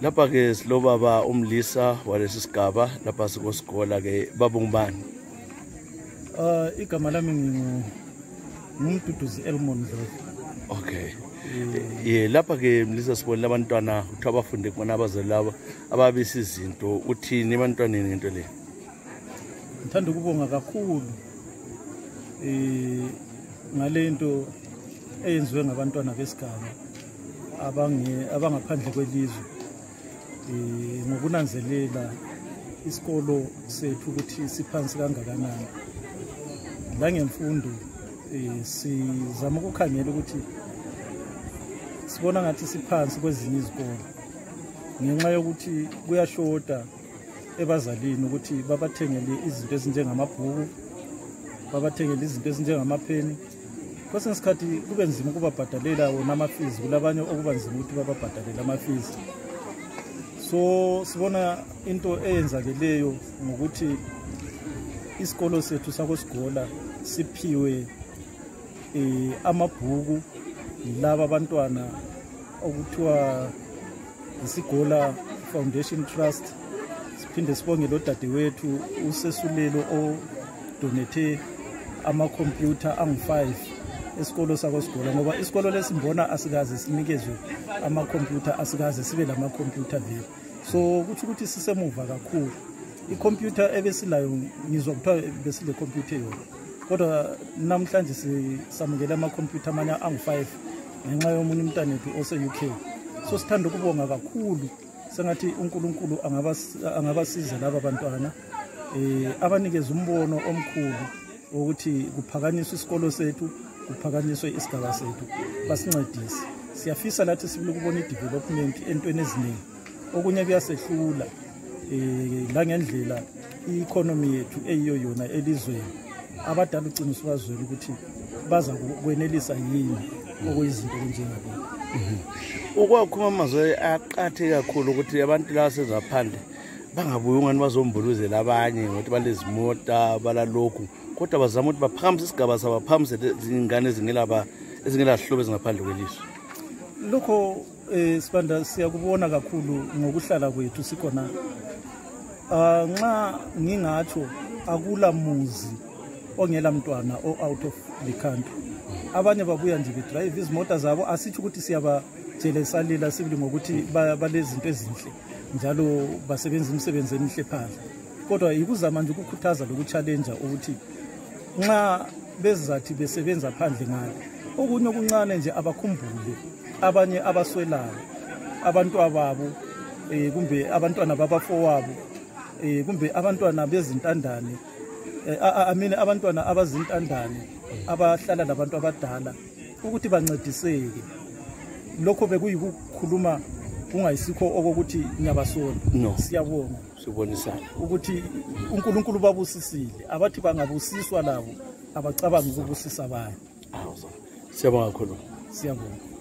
lapha ke silo baba umlisa walesi sigaba lapha sikosikole ke baba ngubani? Igama lami ngumduduzi Elmon Dlovu. Okay. Lapha ke mlisa sibonile abantwana uthi abafunde kubona abazali laba ababisa izinto, uthini ebantwaneni ngento le? Ngithanda ukubonga kakhulu ngalento eyenziwe ngabantwana besigaba abangaphandle kwelizwe ngokunanzelela isikolo sethu ukuthi siphansi kangakanani la ngemfundo. Sizama ukukhangela ukuthi sibona ngathi siphansi kwezinye izikolo ngenxa yokuthi kuyashoda ebazalini ukuthi babathengele izinto ezinjengamabhuku, babathengele izinto ezinjengamapheni. Kwesinye isikhathi kube nzima ukubabhadalela wona ama-fees, kulabanye okuba nzima ukuthi bababhadalele ama-fees. So sibona into eyenzakeleyo ngokuthi isikolo sethu sakoSigola siphiwe amabhuku laba abantwana okuthiwa iSigola Foundation Trust. Siphinde sibonge lo dadewethu uSesulelo odonate amakhompyutha angu-5 esikolo sakoSigola, ngoba isikolo lesimbona asikaze sinikezwe amakhompyutha, asikaze sibe lamakhompyutha vele. So kuthi ukuthi sisemuva kakhulu. Ikhompyutha ebesilayo ngizwa kuthiwa besile khompyutha yona, kodwa namhlanje samukela amakhompyutha amanye angu-5 ngenxa yomunye umntanethu ose-UK. So sithanda ukubonga kakhulu, sengathi uNkulunkulu angabasiza laba bantwana abanikeza umbono omkhulu ukuthi kuphakanyiswe isikolo sethu, kuphakanyiswe isigaba sethu, basincedise. Siyafisa lathi sibule ukubona i-development entweni eziningi, okunye kuyasehlula la ngendlela i-economy yethu eyiyo yona elizweni. Abadala uqiniso bazwela ukuthi baza kwenelisa yini okuyizinto njengabo. Ukwakhuluma amazwe aqathe kakhulu ukuthi abantu la sezaphandle bangabuyi ungani bazombuluzela abanye ngokuthi balezimota balalokhu, kodwa bazama ukuthi baphakamisa isigaba sabaphakamisa izingane ezingela hlobo ezingaphandle kwelizwe. Lokho sibanda siyakubona kakhulu ngokuhlala kwethu sikhona. Nxa ngingatsho akula muzi ongela mntwana o-out of the country. Abanye babuya nje bedrive izimota zabo, asithi ukuthi siyabajelesalela sibili ngokuthi balezinto ezinhle njalo basebenza imisebenzi emihle phandle, kodwa ikuzama nje ukukhuthaza lokuchallenge ukuthi nxa bezathi besebenza phandle ngale okunye okuncane nje abakhumbule abanye abaswelayo, abantu ababo kumbe abantwana babafowabo kumbe abantwana bezintandane, abantwana abazintandane abahlala labantu abadala ukuthi bancediseke. Lokho bekuyikukhuluma kungayisikho okokuthi nyabasola. No. Siyabonga sibonisana ukuthi uNkulunkulu babusisile, abathi bangabusiswa labo abacabanga ukubusisa abanye. Siyabonga kakhulu. Siyabonga.